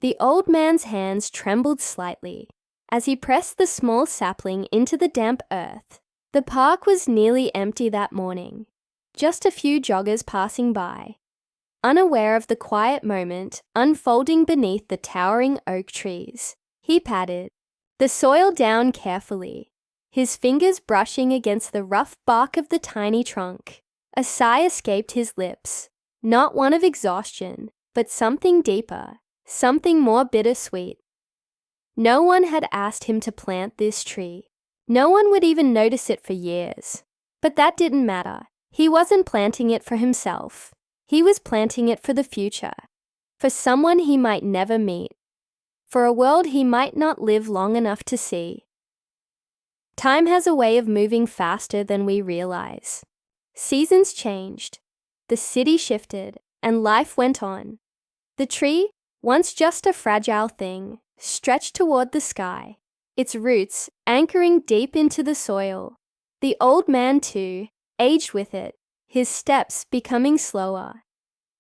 The old man's hands trembled slightly as he pressed the small sapling into the damp earth. The park was nearly empty that morning, just a few joggers passing by, unaware of the quiet moment unfolding beneath the towering oak trees. He patted the soil down carefully, his fingers brushing against the rough bark of the tiny trunk. A sigh escaped his lips, not one of exhaustion, but something deeper, something more bittersweet. No one had asked him to plant this tree. No one would even notice it for years. But that didn't matter. He wasn't planting it for himself. He was planting it for the future, for someone he might never meet, for a world he might not live long enough to see. Time has a way of moving faster than we realize. Seasons changed, the city shifted, and life went on. The tree, once just a fragile thing, stretched toward the sky, its roots anchoring deep into the soil. The old man, too, aged with it, his steps becoming slower,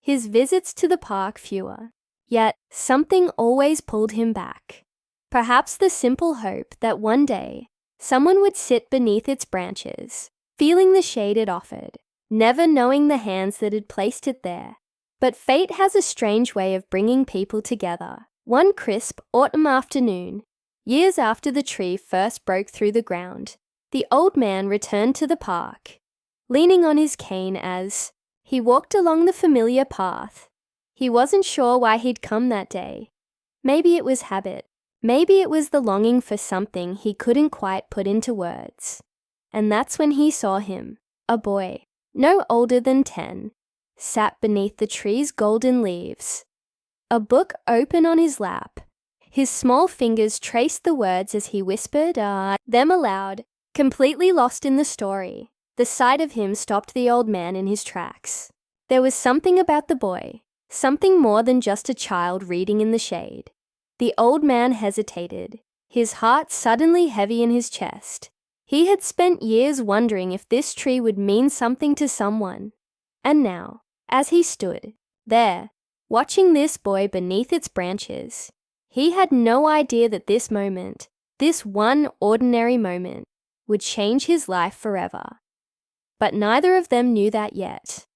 his visits to the park fewer. Yet something always pulled him back. Perhaps the simple hope that one day someone would sit beneath its branches, feeling the shade it offered, never knowing the hands that had placed it there. But fate has a strange way of bringing people together. One crisp autumn afternoon, years after the tree first broke through the ground, the old man returned to the park, leaning on his cane as he walked along the familiar path. He wasn't sure why he'd come that day. Maybe it was habit. Maybe it was the longing for something he couldn't quite put into words. And that's when he saw him, a boy, no older than 10, sat beneath the tree's golden leaves, a book open on his lap. His small fingers traced the words as he whispered them aloud, completely lost in the story. The sight of him stopped the old man in his tracks. There was something about the boy, something more than just a child reading in the shade. The old man hesitated, his heart suddenly heavy in his chest. He had spent years wondering if this tree would mean something to someone. And now, as he stood there, watching this boy beneath its branches, he had no idea that this moment, this one ordinary moment, would change his life forever. But neither of them knew that yet.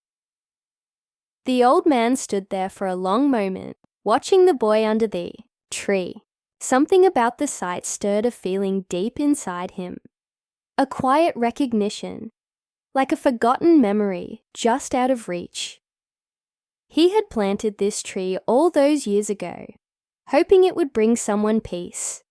The old man stood there for a long moment, watching the boy under the tree. Something about the sight stirred a feeling deep inside him. A quiet recognition, like a forgotten memory just out of reach. He had planted this tree all those years ago, hoping it would bring someone peace.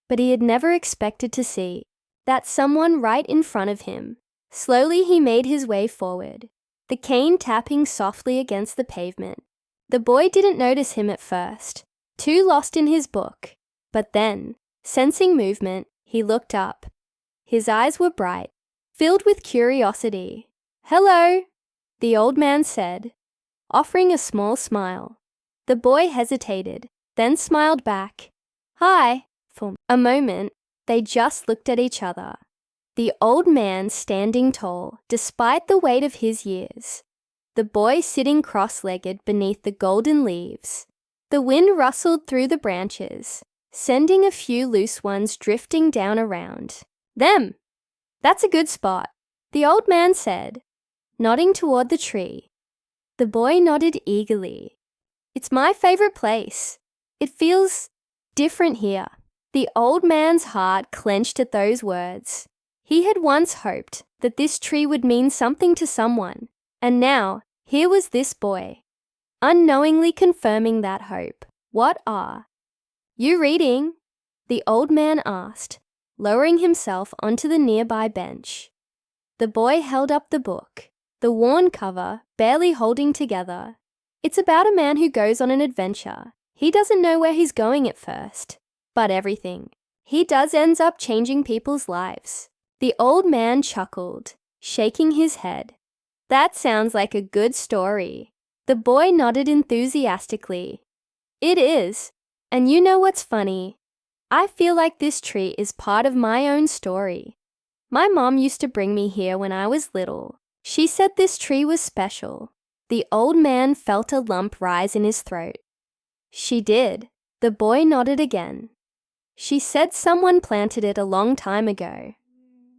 But he had never expected to see that someone right in front of him. Slowly he made his way forward, the cane tapping softly against the pavement. The boy didn't notice him at first, too lost in his book. But then, sensing movement, he looked up. His eyes were bright, filled with curiosity. "Hello," the old man said, offering a small smile. The boy hesitated, then smiled back. "Hi." For a moment, they just looked at each other. The old man standing tall, despite the weight of his years. The boy sitting cross-legged beneath the golden leaves. The wind rustled through the branches, sending a few loose ones drifting down around them. "That's a good spot," the old man said, nodding toward the tree. The boy nodded eagerly. "It's my favorite place. It feels different here." The old man's heart clenched at those words. He had once hoped that this tree would mean something to someone, and now here was this boy, unknowingly confirming that hope. "What are you reading?" the old man asked, lowering himself onto the nearby bench. The boy held up the book, the worn cover barely holding together. It's about a man who goes on an adventure. He doesn't know where he's going at first, but everything he does ends up changing people's lives. The old man chuckled, shaking his head. "That sounds like a good story." The boy nodded enthusiastically. "It is. And you know what's funny? I feel like this tree is part of my own story. My mom used to bring me here when I was little. She said this tree was special." The old man felt a lump rise in his throat. "She did," The boy nodded again. She said someone planted it a long time ago.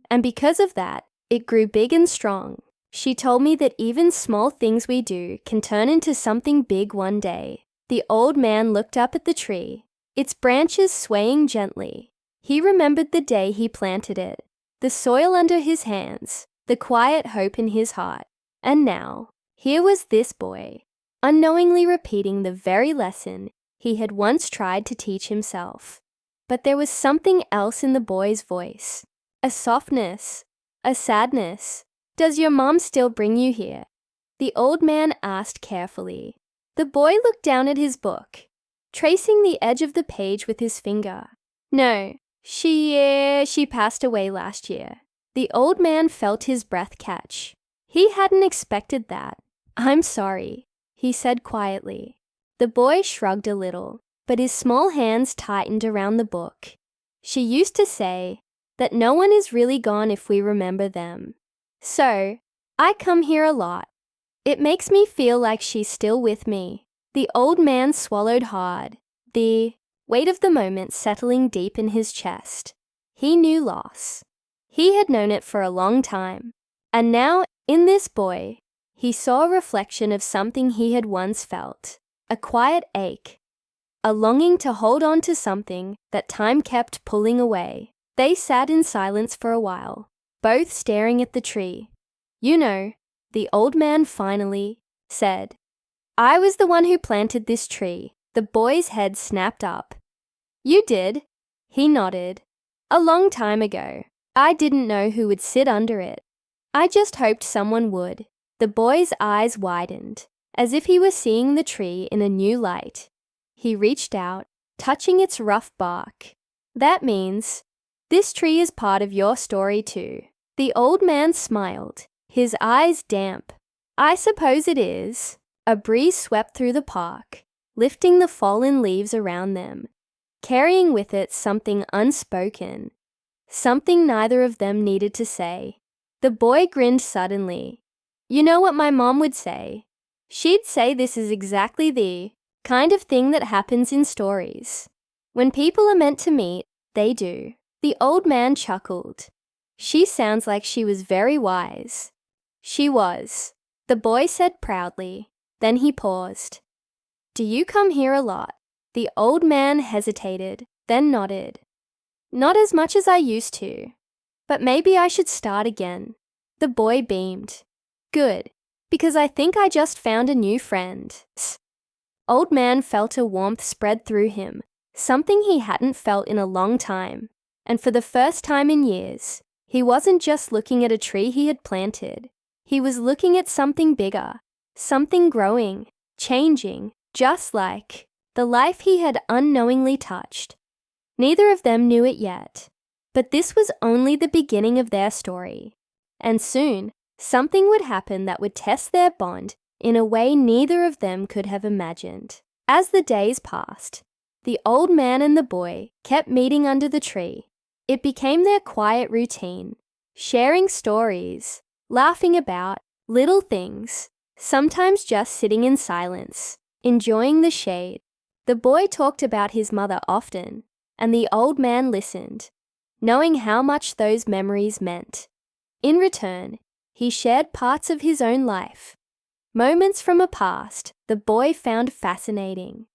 And because of that, it grew big and strong. She told me that even small things we do can turn into something big one day. The old man looked up at the tree, its branches swaying gently. He remembered the day he planted it, the soil under his hands, the quiet hope in his heart. And now, here was this boy, unknowingly repeating the very lesson he had once tried to teach himself. But there was something else in the boy's voice, a softness, a sadness. "Does your mom still bring you here?" the old man asked carefully. The boy looked down at his book, tracing the edge of the page with his finger. "No, she passed away last year." The old man felt his breath catch. He hadn't expected that. "I'm sorry," he said quietly. The boy shrugged a little, but his small hands tightened around the book. "She used to say that no one is really gone if we remember them. So, I come here a lot. It makes me feel like she's still with me." The old man swallowed hard, the weight of the moment settling deep in his chest. He knew loss. He had known it for a long time. And now, in this boy, he saw a reflection of something he had once felt, a quiet ache, a longing to hold on to something that time kept pulling away. They sat in silence for a while, both staring at the tree. "You know," the old man finally said, "I was the one who planted this tree." The boy's head snapped up. "You did?" He nodded. "A long time ago. I didn't know who would sit under it. I just hoped someone would." The boy's eyes widened, as if he were seeing the tree in a new light. He reached out, touching its rough bark. "That means this tree is part of your story too." The old man smiled, his eyes damp. "I suppose it is." A breeze swept through the park, lifting the fallen leaves around them, carrying with it something unspoken, something neither of them needed to say. The boy grinned suddenly. "You know what my mom would say? She'd say this is exactly the kind of thing that happens in stories. When people are meant to meet, they do." The old man chuckled. "She sounds like she was very wise." "She was," the boy said proudly. Then he paused. "Do you come here a lot?" The old man hesitated, then nodded. "Not as much as I used to, but maybe I should start again." The boy beamed. "Good, because I think I just found a new friend." Old man felt a warmth spread through him, something he hadn't felt in a long time. And for the first time in years, he wasn't just looking at a tree he had planted. He was looking at something bigger, something growing, changing, just like the life he had unknowingly touched. Neither of them knew it yet, but this was only the beginning of their story. And soon, something would happen that would test their bond in a way neither of them could have imagined. As the days passed, the old man and the boy kept meeting under the tree. It became their quiet routine, sharing stories, laughing about little things, sometimes just sitting in silence, enjoying the shade. The boy talked about his mother often, and the old man listened, knowing how much those memories meant. In return, he shared parts of his own life, moments from a past the boy found fascinating.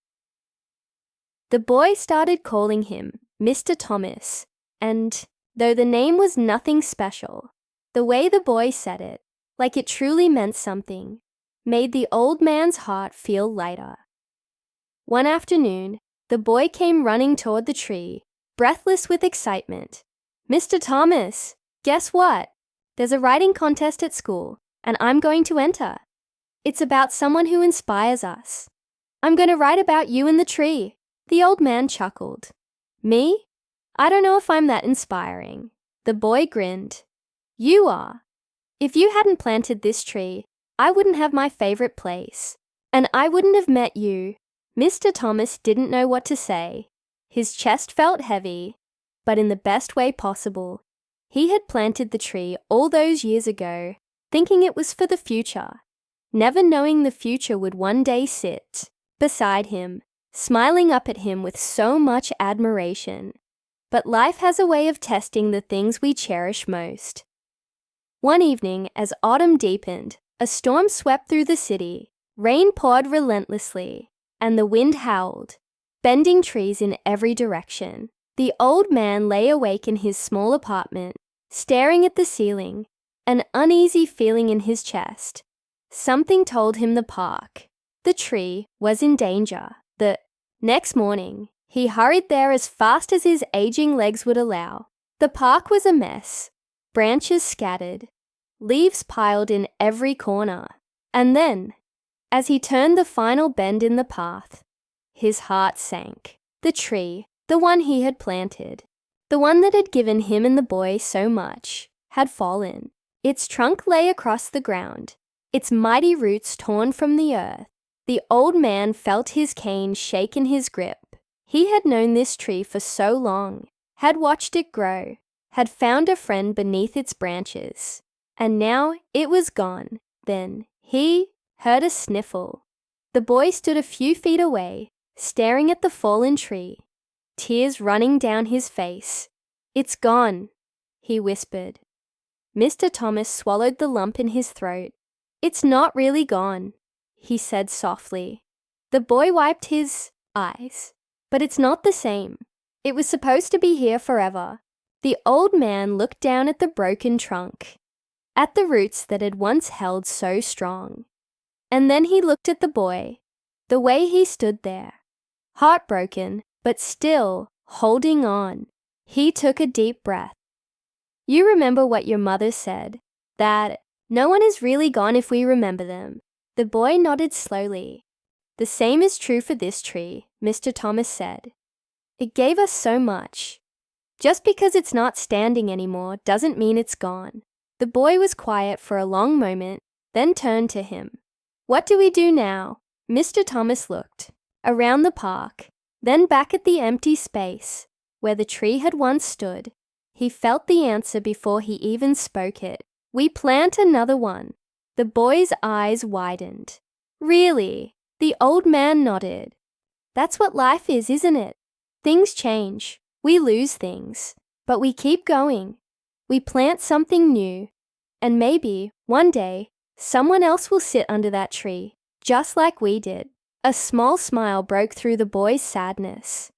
The boy started calling him Mr. Thomas, and though the name was nothing special, the way the boy said it, like it truly meant something, made the old man's heart feel lighter. One afternoon, the boy came running toward the tree, breathless with excitement. "Mr. Thomas, guess what? There's a writing contest at school, and I'm going to enter. It's about someone who inspires us. I'm going to write about you and the tree." The old man chuckled. "Me? I don't know if I'm that inspiring." The boy grinned. "You are. If you hadn't planted this tree, I wouldn't have my favorite place, and I wouldn't have met you." Mr. Thomas didn't know what to say. His chest felt heavy, but in the best way possible. He had planted the tree all those years ago, thinking it was for the future, never knowing the future would one day sit beside him, smiling up at him with so much admiration. But life has a way of testing the things we cherish most. One evening, as autumn deepened, a storm swept through the city. Rain poured relentlessly, and the wind howled, bending trees in every direction. The old man lay awake in his small apartment, staring at the ceiling, an uneasy feeling in his chest. Something told him the park, the tree, was in danger. The next morning, he hurried there as fast as his aging legs would allow. The park was a mess, branches scattered, leaves piled in every corner. And then, as he turned the final bend in the path, his heart sank. The tree, the one he had planted, the one that had given him and the boy so much, had fallen. Its trunk lay across the ground, its mighty roots torn from the earth. The old man felt his cane shake in his grip. He had known this tree for so long, had watched it grow, had found a friend beneath its branches, and now it was gone. Then he heard a sniffle. The boy stood a few feet away, staring at the fallen tree, tears running down his face. "It's gone," he whispered. Mr. Thomas swallowed the lump in his throat. "It's not really gone," he said softly. The boy wiped his eyes. "But it's not the same. It was supposed to be here forever." The old man looked down at the broken trunk, at the roots that had once held so strong. And then he looked at the boy, the way he stood there, heartbroken, but still holding on. He took a deep breath. "You remember what your mother said, that no one is really gone if we remember them." The boy nodded slowly. "The same is true for this tree," Mr. Thomas said. "It gave us so much. Just because it's not standing anymore doesn't mean it's gone." The boy was quiet for a long moment, then turned to him. "What do we do now?" Mr. Thomas looked around the park, then back at the empty space where the tree had once stood. He felt the answer before he even spoke it. "We plant another one." The boy's eyes widened. "Really?" The old man nodded. "That's what life is, isn't it? Things change. We lose things. But we keep going. We plant something new. And maybe, one day, someone else will sit under that tree, just like we did." A small smile broke through the boy's sadness.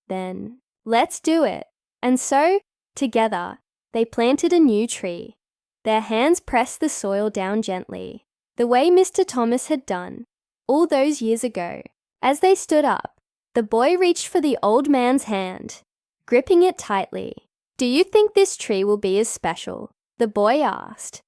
"Then, let's do it." And so, together, they planted a new tree. Their hands pressed the soil down gently, the way Mr. Thomas had done all those years ago. As they stood up, the boy reached for the old man's hand, gripping it tightly. "Do you think this tree will be as special?" the boy asked.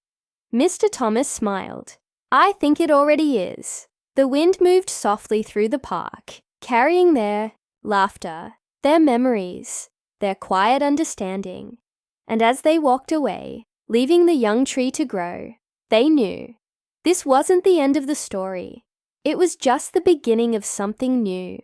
Mr. Thomas smiled. "I think it already is." The wind moved softly through the park, carrying their laughter, their memories, their quiet understanding. And as they walked away, leaving the young tree to grow, they knew this wasn't the end of the story. It was just the beginning of something new.